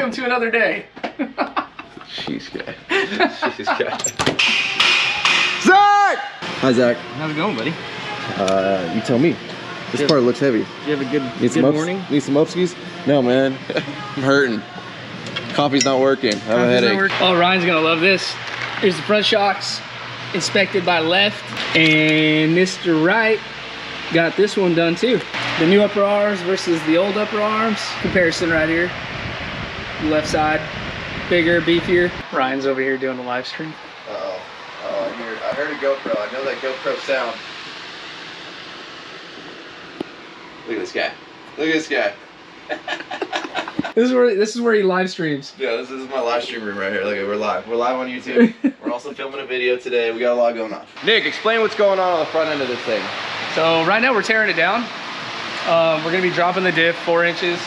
Welcome to another day. Jeez, guy. Jeez, guy. Zach! Hi, Zach. How's it going, buddy? You tell me. This part looks heavy. You have a good morning? Need some upskis? No, man. I'm hurting. Coffee's not working. I have a headache. Oh, Ryan's gonna love this. Here's the front shocks, inspected by left, and Mr. Right got this one done too. The new upper arms versus the old upper arms. Comparison right here. Left side, bigger, beefier. Ryan's over here doing a live stream. Uh-oh. Oh, I heard a GoPro. I know that GoPro sound. Look at this guy. Look at this guy. This is where he live streams. Yeah, this is my live stream room right here. Look at, we're live. We're live on YouTube. We're also filming a video today. We got a lot going on. Nick, explain what's going on the front end of this thing. So right now we're tearing it down. We're gonna be dropping the diff 4 inches.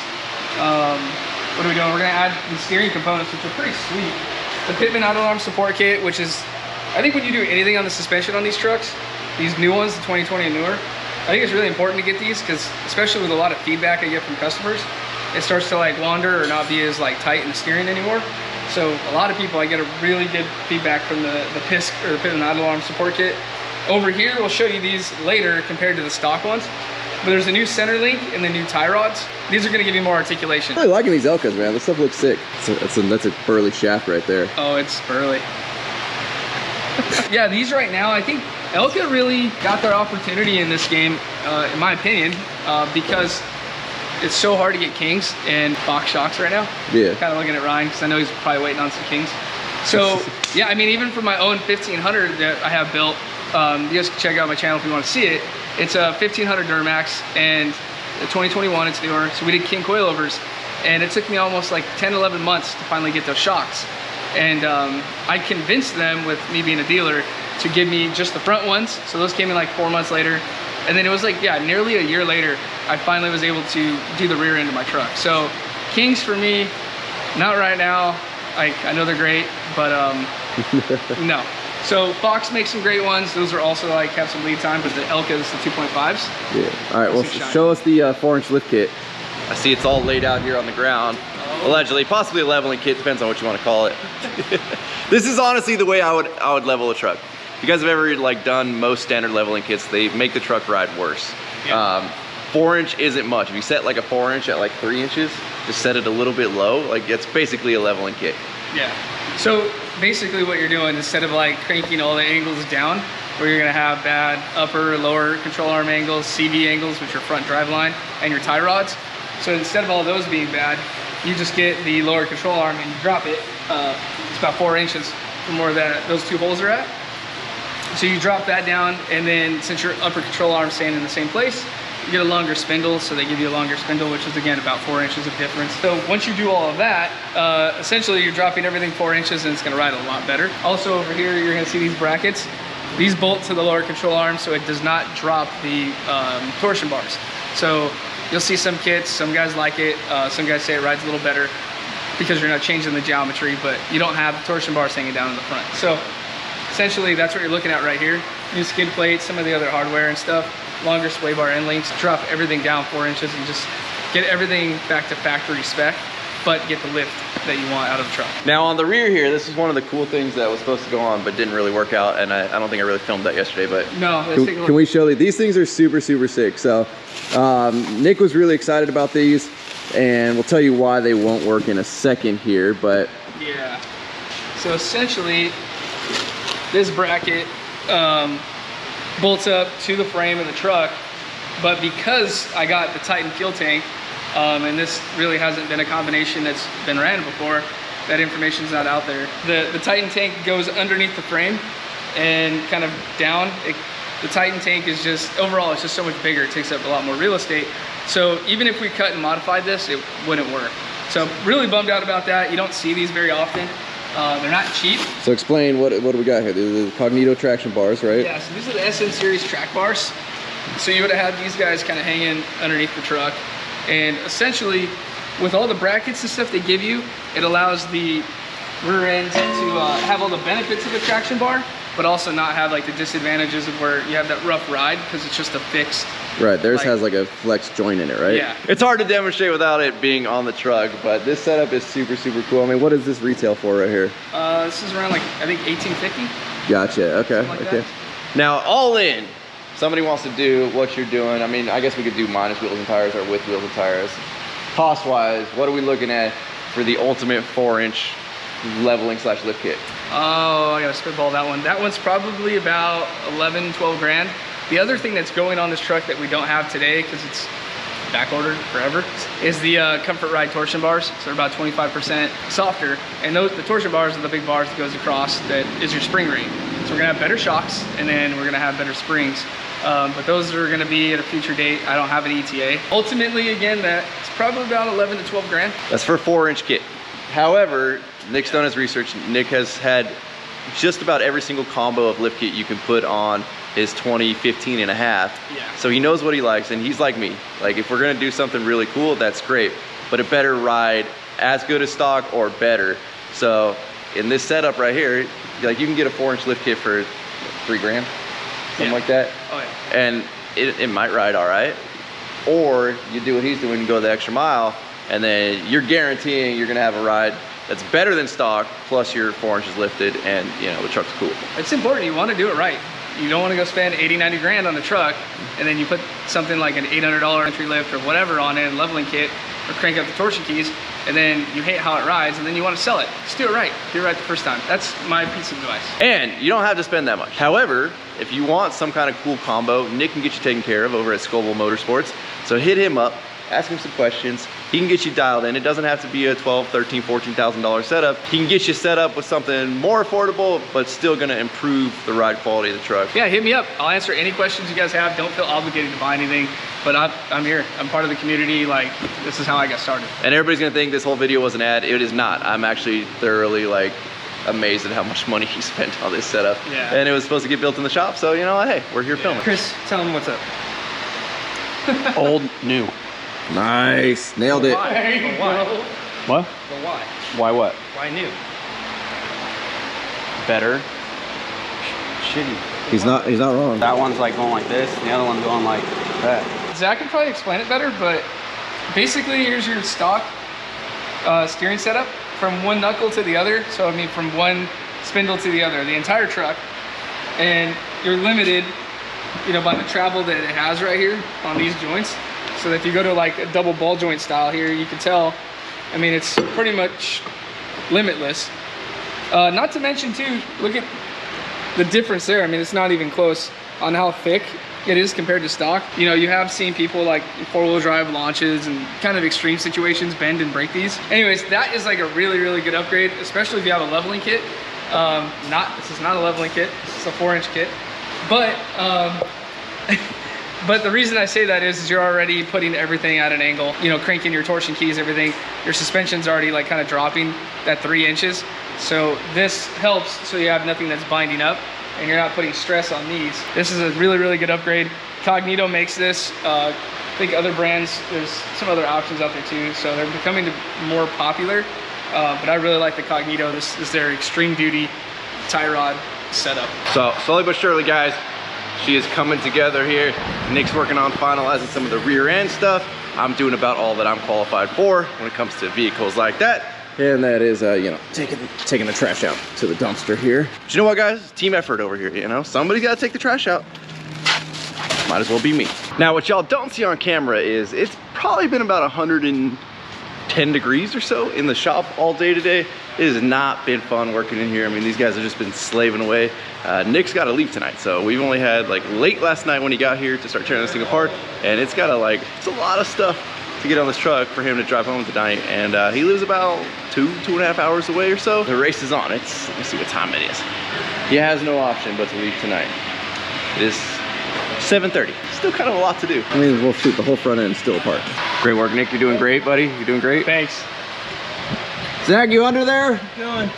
What are we doing? We're gonna add the steering components, which are pretty sweet. The Pitman idle arm support kit, which is, I think when you do anything on the suspension on these trucks, these new ones, the 2020 and newer, I think it's really important to get these because, especially with a lot of feedback I get from customers, it starts to like wander or not be as like tight in the steering anymore. So a lot of people, I get a really good feedback from the PISC or the Pitman idle arm support kit. Over here, we'll show you these later compared to the stock ones. But there's a new center link and the new tie rods. These are gonna give you more articulation. I'm really liking these Elkas, man. This stuff looks sick. That's a burly shaft right there. Oh, it's burly. Yeah, these right now, I think Elka really got their opportunity in this game, in my opinion, because it's so hard to get Kings and box shocks right now. Yeah. Kind of looking at Ryan, because I know he's probably waiting on some Kings. So, yeah, I mean, even for my own 1500 that I have built, you guys can check out my channel if you want to see it. It's a 1500 Duramax, and the 2021, it's newer. So we did King coilovers, and it took me almost like 10, 11 months to finally get those shocks. And I convinced them, with me being a dealer, to give me just the front ones. So those came in like 4 months later. And then it was like, yeah, nearly a year later, I finally was able to do the rear end of my truck. So Kings for me, not right now. I know they're great, but no. So Fox makes some great ones. Those are also like have some lead time, but the Elkas, the 2.5s. Yeah. All right, well, show us the 4-inch lift kit. I see it's all laid out here on the ground. Allegedly, possibly a leveling kit, depends on what you want to call it. This is honestly the way I would level a truck. If you guys have ever like done most standard leveling kits, they make the truck ride worse. Yeah. 4-inch isn't much. If you set like a 4-inch at like 3 inches, just set it a little bit low, like it's basically a leveling kit. Yeah. So basically what you're doing, instead of like cranking all the angles down, where you're gonna have bad upper, lower control arm angles, CV angles, which are front drive line, and your tie rods. So instead of all those being bad, you just get the lower control arm and you drop it. It's about 4 inches from where those two holes are at. So you drop that down, and then since your upper control arm's staying in the same place, you get a longer spindle, so they give you a longer spindle, which is again about 4 inches of difference. So once you do all of that, essentially you're dropping everything 4 inches and it's gonna ride a lot better. Also over here, you're gonna see these brackets. These bolt to the lower control arm so it does not drop the torsion bars. So you'll see some kits, some guys like it, some guys say it rides a little better because you're not changing the geometry, but you don't have the torsion bars hanging down in the front. So essentially that's what you're looking at right here. New skid plates, some of the other hardware and stuff, longer sway bar end links, drop everything down 4 inches and just get everything back to factory spec, but get the lift that you want out of the truck. Now on the rear here, this is one of the cool things that was supposed to go on but didn't really work out, and I don't think I really filmed that yesterday, but... No, let's take a look. Can we show you? These things are super, super sick. So Nick was really excited about these, and we'll tell you why they won't work in a second here, but... Yeah. So essentially, this bracket bolts up to the frame of the truck, but because I got the Titan fuel tank, and this really hasn't been a combination that's been ran before, that information's not out there. The Titan tank goes underneath the frame and kind of down. The Titan tank is just, overall, it's just so much bigger. It takes up a lot more real estate. So even if we cut and modified this, it wouldn't work. So really bummed out about that. You don't see these very often. They're not cheap. So explain, what do we got here? The Cognito traction bars, right? Yeah, so these are the SN series track bars. So you would have had these guys kind of hanging underneath the truck. And essentially, with all the brackets and stuff they give you, it allows the rear end to have all the benefits of a traction bar, but also not have like the disadvantages of where you have that rough ride because it's just a fixed Right, theirs Like- has like a flex joint in it, right? Yeah. It's hard to demonstrate without it being on the truck, but this setup is super, super cool. I mean, what is this retail for right here? This is around like, I think 1850. Gotcha, okay, Like okay. that. Now, all in, somebody wants to do what you're doing. I mean, I guess we could do minus wheels and tires or with wheels and tires. Cost-wise, what are we looking at for the ultimate 4-inch leveling / lift kit? Oh, I gotta spitball that one. That one's probably about 11, 12 grand. The other thing that's going on this truck that we don't have today, because it's back ordered forever, is the Comfort Ride torsion bars. So they're about 25% softer. And those, the torsion bars are the big bars that goes across that is your spring rate. So we're gonna have better shocks, and then we're gonna have better springs. But those are gonna be at a future date. I don't have an ETA. Ultimately, again, that's probably about 11 to 12 grand. That's for a 4-inch kit. However, Nick's done his research. Nick has had just about every single combo of lift kit you can put on his 2015 and a half. Yeah. So he knows what he likes, and he's like me. Like, if we're gonna do something really cool, that's great, but it better ride as good as stock or better. So in this setup right here, like, you can get a 4-inch lift kit for 3 grand, something like that. Oh yeah. And it might ride all right. Or you do what he's doing and go the extra mile, and then you're guaranteeing you're gonna have a ride that's better than stock, plus your 4 inches lifted, and you know, the truck's cool. It's important, you wanna do it right. You don't wanna go spend 80, 90 grand on a truck, and then you put something like an $800 entry lift or whatever on it, leveling kit, or crank up the torsion keys, and then you hate how it rides, and then you wanna sell it. Just do it right. Do it right the first time. That's my piece of advice. And you don't have to spend that much. However, if you want some kind of cool combo, Nick can get you taken care of over at Scoville Motorsports. So hit him up, ask him some questions. He can get you dialed in. It doesn't have to be a $12,000, $13,000, $14,000 setup. He can get you set up with something more affordable, but still gonna improve the ride quality of the truck. Yeah, hit me up. I'll answer any questions you guys have. Don't feel obligated to buy anything, but I'm here. I'm part of the community. Like, this is how I got started. And everybody's gonna think this whole video was an ad. It is not. I'm actually thoroughly like amazed at how much money he spent on this setup. Yeah. And it was supposed to get built in the shop, so you know what, hey, we're here filming. Chris, tell him what's up. Old, new. Nice, nailed it. Why? Why? What? But why? Why what? Why new? Better. Shitty. He's not wrong. That one's like going like this, and the other one's going like that. Zach can probably explain it better, but basically here's your stock steering setup from one knuckle to the other. So I mean from one spindle to the other, the entire truck. And you're limited, you know, by the travel that it has right here on these joints. So that if you go to like a double ball joint style here, you can tell, I mean, it's pretty much limitless. Not to mention too, look at the difference there. I mean, it's not even close on how thick it is compared to stock. You know, you have seen people like 4-wheel drive launches and kind of extreme situations bend and break these. Anyways, that is like a really, really good upgrade, especially if you have a leveling kit. This is not a leveling kit, it's a 4-inch kit. But, but the reason I say that is you're already putting everything at an angle, you know, cranking your torsion keys, everything. Your suspension's already like kind of dropping that 3 inches. So this helps so you have nothing that's binding up and you're not putting stress on these. This is a really, really good upgrade. Cognito makes this. I think other brands, there's some other options out there too. So they're becoming more popular. But I really like the Cognito. This is their extreme duty tie rod setup. So slowly but surely, guys, she is coming together here. Nick's working on finalizing some of the rear end stuff. I'm doing about all that I'm qualified for when it comes to vehicles like that. And that is, you know, taking the trash out to the dumpster here. But you know what, guys? Team effort over here, you know? Somebody's gotta take the trash out. Might as well be me. Now, what y'all don't see on camera is it's probably been about 110 degrees or so in the shop all day today. It has not been fun working in here. I mean, these guys have just been slaving away. Nick's got to leave tonight, so we've only had like late last night when he got here to start tearing this thing apart, and it's got it's a lot of stuff to get on this truck for him to drive home tonight, and he lives about 2.5 hours away or so. The race is on. Let me see what time it is. He has no option but to leave tonight. It is 7:30. Still kind of a lot to do. I mean, we'll shoot the whole front end still apart. Great work, Nick. You're doing great, buddy. You're doing great. Thanks. Zach, you under there? Keep going.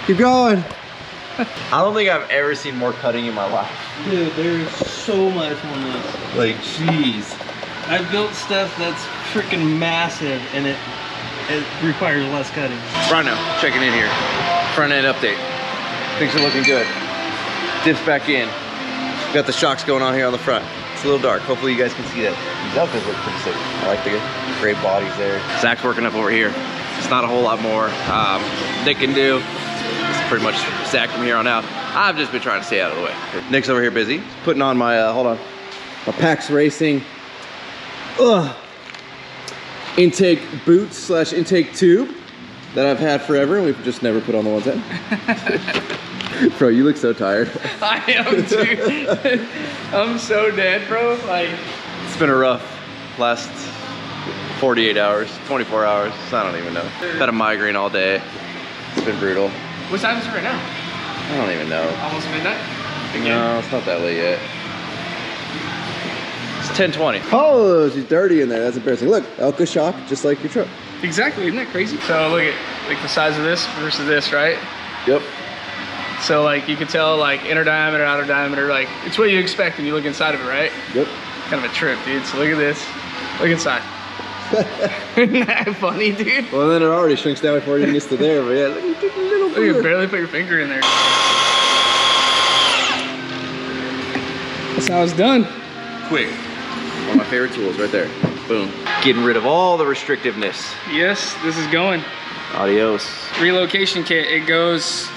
Keep going. I don't think I've ever seen more cutting in my life. Dude, there's so much on this. Like, jeez. I've built stuff that's freaking massive and it requires less cutting. Rhino, checking in here. Front end update. Things are looking good. Diffs back in. Got the shocks going on here on the front. It's a little dark. Hopefully you guys can see that. These outfits look pretty sick. I like the gray bodies there. Zach's working up over here. It's not a whole lot more Nick can do. It's pretty much Zach from here on out. I've just been trying to stay out of the way. Nick's over here busy. Putting on my, hold on, my PAX Racing intake boot / intake tube that I've had forever. We've just never put on the ones in. Bro, you look so tired. I am too. I'm so dead, bro. Like, it's been a rough last 48 hours, 24 hours. I don't even know. Had a migraine all day. It's been brutal. what time is it right now? I don't even know. Almost midnight? Again? No, it's not that late yet. It's 10:20. Oh, she's dirty in there. That's embarrassing. Look, Elka shock, just like your truck. Exactly, isn't that crazy? So look at like the size of this versus this, right? Yep. So like you can tell like inner diameter, outer diameter, like it's what you expect when you look inside of it, right? Yep. Kind of a trip, dude. So look at this. Look inside. Isn't that funny, dude? Well, then it already shrinks down before it even gets to there, but yeah, look, you took a little Look, you bit. barely put your finger in there. That's how it's done. Quick. One of my favorite tools right there. Boom. Getting rid of all the restrictiveness. Yes, this is going. Adios. Relocation kit, it goes,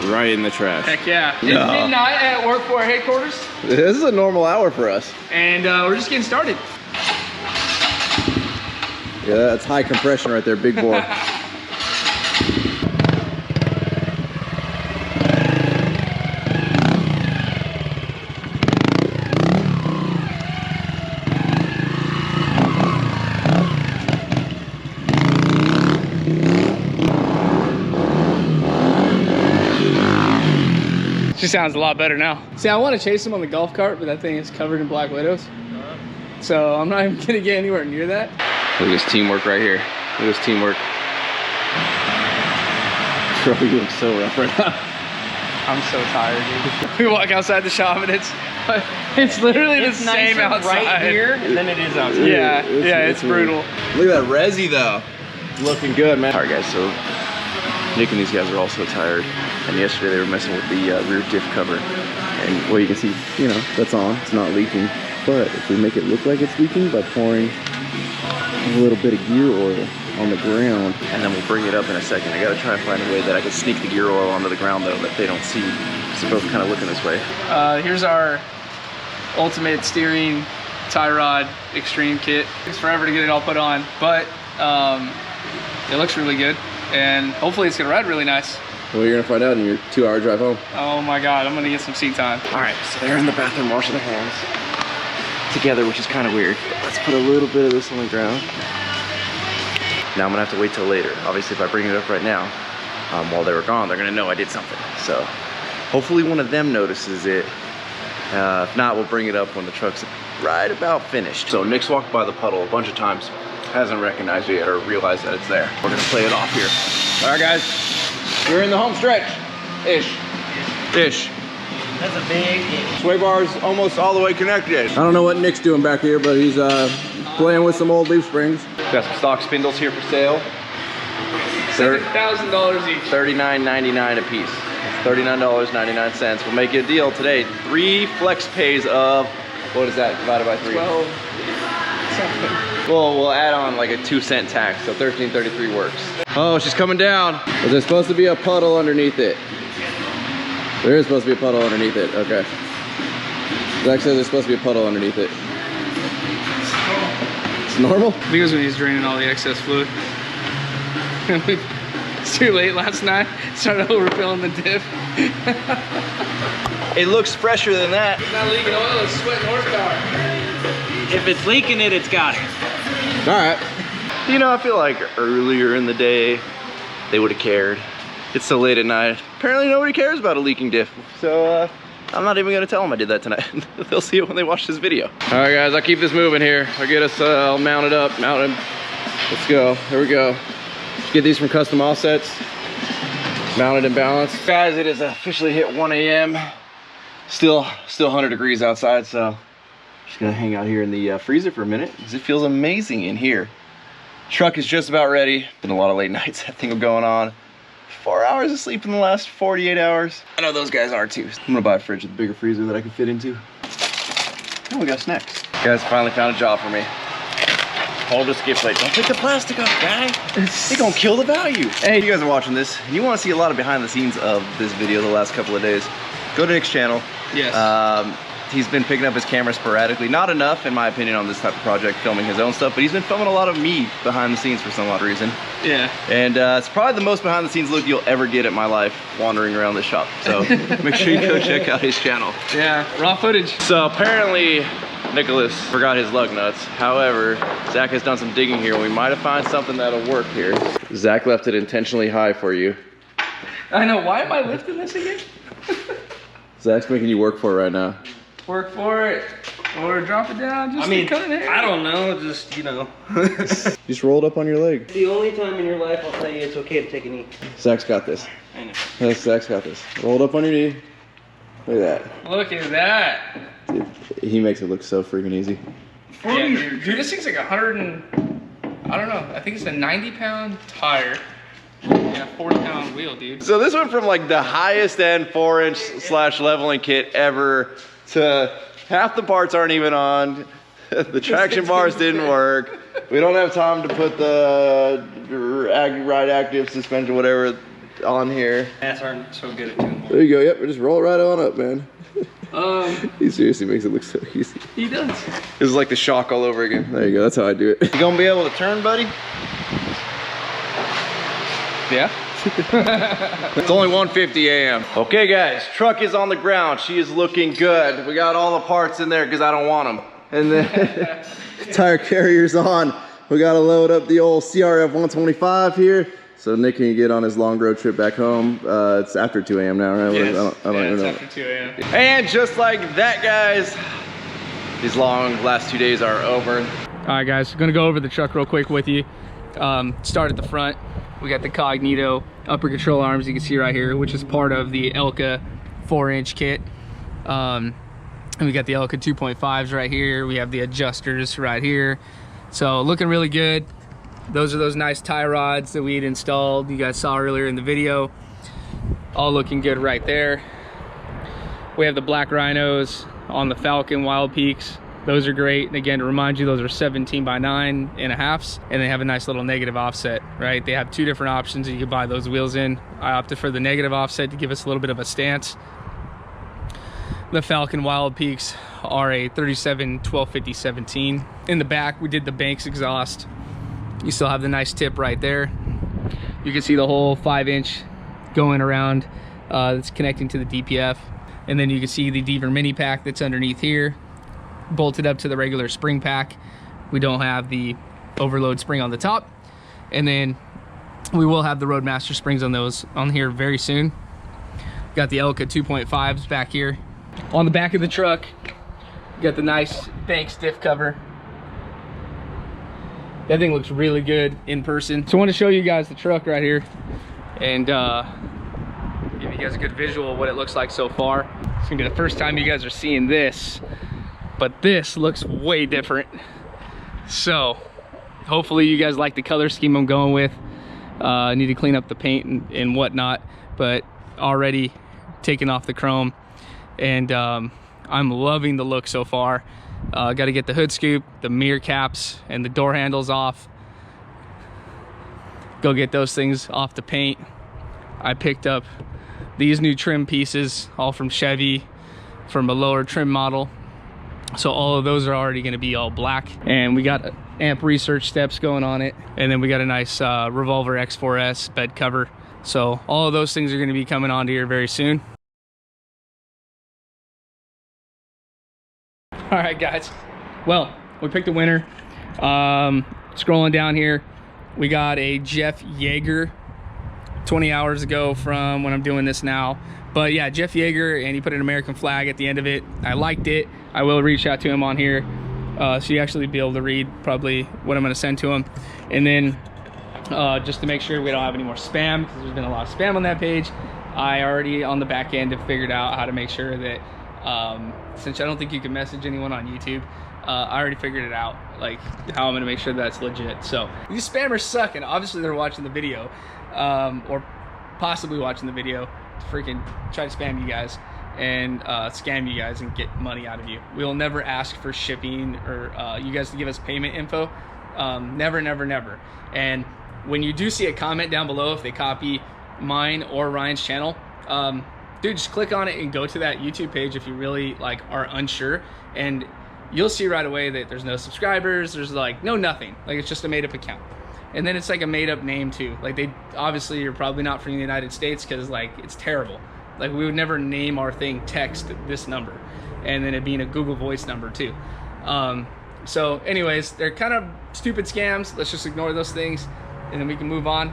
Right in the trash. heck yeah. It's No. midnight at work for our headquarters, This is a normal hour for us. and we're just getting started. Yeah, that's high compression right there, big bore. She sounds a lot better now. See, I want to chase him on the golf cart, but that thing is covered in black widows. So I'm not even gonna get anywhere near that. Look at this teamwork right here. Look at this teamwork. Bro, you look so rough right now. I'm so tired, dude. We walk outside the shop and it's literally the same outside. right here than it is outside. Yeah, it's brutal. Look at that resi though. Looking good, man. All right, guys, so Nick and these guys are all so tired. And yesterday they were messing with the rear diff cover. And well, you can see, you know, that's on, it's not leaking. But if we make it look like it's leaking by pouring a little bit of gear oil on the ground, and then we'll bring it up in a second. I gotta try and find a way that I can sneak the gear oil onto the ground though, that they don't see. So both kind of looking this way. Here's our ultimate steering tie rod extreme kit. It's forever to get it all put on, but it looks really good. And hopefully it's gonna ride really nice. Well, you're gonna find out in your 2-hour drive home. Oh my God, I'm gonna get some seat time. All right, so they're in the bathroom washing their hands together, which is kind of weird. But let's put a little bit of this on the ground. Now I'm gonna have to wait till later. Obviously, if I bring it up right now, while they were gone, they're gonna know I did something. So hopefully one of them notices it. If not, we'll bring it up when the truck's right about finished. So Nick's walked by the puddle a bunch of times, hasn't recognized it yet or realized that it's there. We're gonna play it off here. All right, guys, we're in the home stretch. Ish. That's a big ish. Sway bar's almost all the way connected. I don't know what Nick's doing back here, but he's playing with some old leaf springs. Got some stock spindles here for sale. $7,000 each. $39.99 a piece. $39.99. We'll make you a deal today. 3 flex pays of, what is that divided by 3? 12 something. Well, we'll add on like a 2-cent tax, so $13.33 works. Oh, she's coming down. Is there supposed to be a puddle underneath it? There is supposed to be a puddle underneath it, okay. Zach says there's supposed to be a puddle underneath it. It's normal? Because when he's draining all the excess fluid. It's too late last night. Started overfilling the diff. It looks fresher than that. It's not leaking oil, it's sweating horsepower. If it's leaking it, it's got it. All right. You know, I feel like earlier in the day, they would have cared. It's so late at night. Apparently nobody cares about a leaking diff. So I'm not even gonna tell them I did that tonight. They'll see it when they watch this video. All right, guys, I'll keep this moving here. I'll get us all mounted up, Let's go, here we go. Get these from Custom Offsets. Mounted and balanced. Guys, it is officially hit 1 a.m. Still 100 degrees outside, so just gonna hang out here in the freezer for a minute because it feels amazing in here. Truck is just about ready. Been a lot of late nights, that thing going on. 4 hours of sleep in the last 48 hours. I know those guys are too. I'm gonna buy a fridge with a bigger freezer that I can fit into. Oh, we got snacks. Guys finally found a job for me. Hold the skip plate. Don't take the plastic off, guy. It's gonna kill the value. Hey, if you guys are watching this and you want to see a lot of behind the scenes of this video the last couple of days, go to Nick's channel. Yes. He's been picking up his camera sporadically. Not enough, in my opinion, on this type of project, filming his own stuff, but he's been filming a lot of me behind the scenes for some odd reason. Yeah. And it's probably the most behind the scenes look you'll ever get at my life wandering around this shop. So make sure you go check out his channel. Yeah, raw footage. So apparently, Nicholas forgot his lug nuts. However, Zach has done some digging here. We might have found something that'll work here. Zach left it intentionally high for you. I know, why am I lifting this again? Zach's making you work for it right now. Work for it. Or drop it down, just cut it. I don't know, just, you know. Just roll it up on your leg. The only time in your life I'll tell you it's okay to take a knee. Zach's got this. I know. Yes, Zach's got this. Roll it up on your knee. Look at that. Look at that. Dude, he makes it look so freaking easy. Yeah, dude, this thing's like 100 and, I don't know, I think it's a 90-pound tire. Yeah, 40-pound wheel, dude. So this went from like the highest end 4-inch / leveling kit ever to half the parts aren't even on. The traction bars didn't work. We don't have time to put the Ride Active suspension, whatever, on here. Ass aren't so good at doing There you go. Yep, we just roll it right on up, man. Um, He seriously makes it look so easy. he does. This is like the shock all over again. There you go. That's how I do it. You gonna be able to turn, buddy? Yeah. It's only 1:50 a.m. Okay, guys, truck is on the ground. She is looking good. We got all the parts in there because I don't want them. And then tire carrier's on. We got to load up the old CRF 125 here so Nick can get on his long road trip back home. It's after 2 a.m. now, right? Yes. I don't Yeah, even it's know. after 2 a.m. And just like that, guys, these long last 2 days are over. All right, guys, gonna go over the truck real quick with you. Start at the front. We got the Cognito upper control arms you can see right here, which is part of the Elka 4-inch kit. And we got the Elka 2.5s right here. We have the adjusters right here. So looking really good. Those are those nice tie rods that we had installed. You guys saw earlier in the video. All looking good right there. We have the black rhinos on the Falcon Wild Peaks. Those are great. And again, to remind you, those are 17x9.5s, and they have a nice little negative offset, right? They have two different options that you can buy those wheels in. I opted for the negative offset to give us a little bit of a stance. The Falcon Wild Peaks are a 37-1250-17. In the back, we did the Banks exhaust. You still have the nice tip right there. You can see the whole 5-inch going around that's connecting to the DPF. And then you can see the Deaver mini pack that's underneath here, bolted up to the regular spring pack. We don't have the overload spring on the top. And then we will have the Roadmaster springs on those on here very soon. Got the Elka 2.5s back here. On the back of the truck, got the nice Banks diff cover. That thing looks really good in person. So I want to show you guys the truck right here and give you guys a good visual of what it looks like so far. It's gonna be the first time you guys are seeing this, but this looks way different. So hopefully you guys like the color scheme I'm going with. I need to clean up the paint and whatnot, but already taking off the chrome, and I'm loving the look so far. Got to get the hood scoop, the mirror caps, and the door handles off. Go get those things off the paint. I picked up these new trim pieces, all from Chevy, from a lower trim model. So all of those are already going to be all black. And we got amp research steps going on it. And then we got a nice Revolver X4S bed cover. So all of those things are going to be coming onto here very soon. All right, guys. Well, we picked a winner. Scrolling down here, we got a Jeff Yeager 20 hours ago from when I'm doing this now. But yeah, Jeff Yeager, and he put an American flag at the end of it. I liked it. I will reach out to him on here, so you actually be able to read probably what I'm going to send to him. And then just to make sure we don't have any more spam, because there's been a lot of spam on that page, I already on the back end have figured out how to make sure that since I don't think you can message anyone on YouTube, I already figured it out, like how I'm gonna make sure that's legit. So these spammers suck, and obviously they're watching the video, or possibly watching the video to freaking try to spam you guys. and scam you guys and get money out of you. We'll never ask for shipping or you guys to give us payment info. Never, never, never. And when you do see a comment down below, if they copy mine or Ryan's channel, dude, just click on it and go to that YouTube page if you really like are unsure, and you'll see right away that there's no subscribers, there's like no nothing, like it's just a made-up account. And then it's like a made-up name too. Like they obviously, you're probably not from the United States, because like it's terrible. Like we would never name our thing text this number, and then it being a Google Voice number too. So anyways, they're kind of stupid scams. Let's just ignore those things and then we can move on.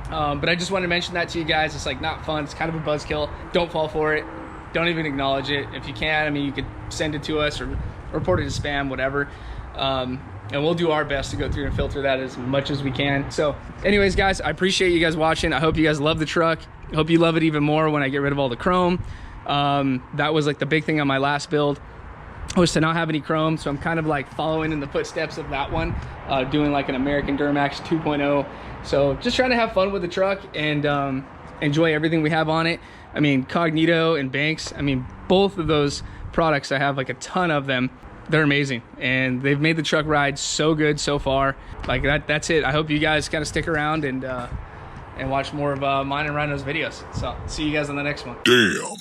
But I just wanted to mention that to you guys. It's like not fun. It's kind of a buzzkill. Don't fall for it. Don't even acknowledge it. If you can, I mean, you could send it to us or report it as spam, whatever. And we'll do our best to go through and filter that as much as we can. So anyways, guys, I appreciate you guys watching. I hope you guys love the truck. I hope you love it even more when I get rid of all the chrome. That was like the big thing on my last build, was to not have any chrome. So I'm kind of like following in the footsteps of that one, doing like an American Duramax 2.0. So just trying to have fun with the truck and enjoy everything we have on it. I mean, Cognito and Banks, I mean, both of those products, I have like a ton of them. They're amazing, and they've made the truck ride so good so far. Like that's it. I hope you guys kind of stick around and watch more of mine and Rhino's videos. So see you guys on the next one. Damn.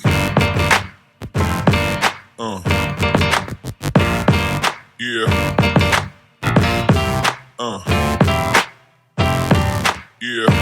Yeah. Yeah.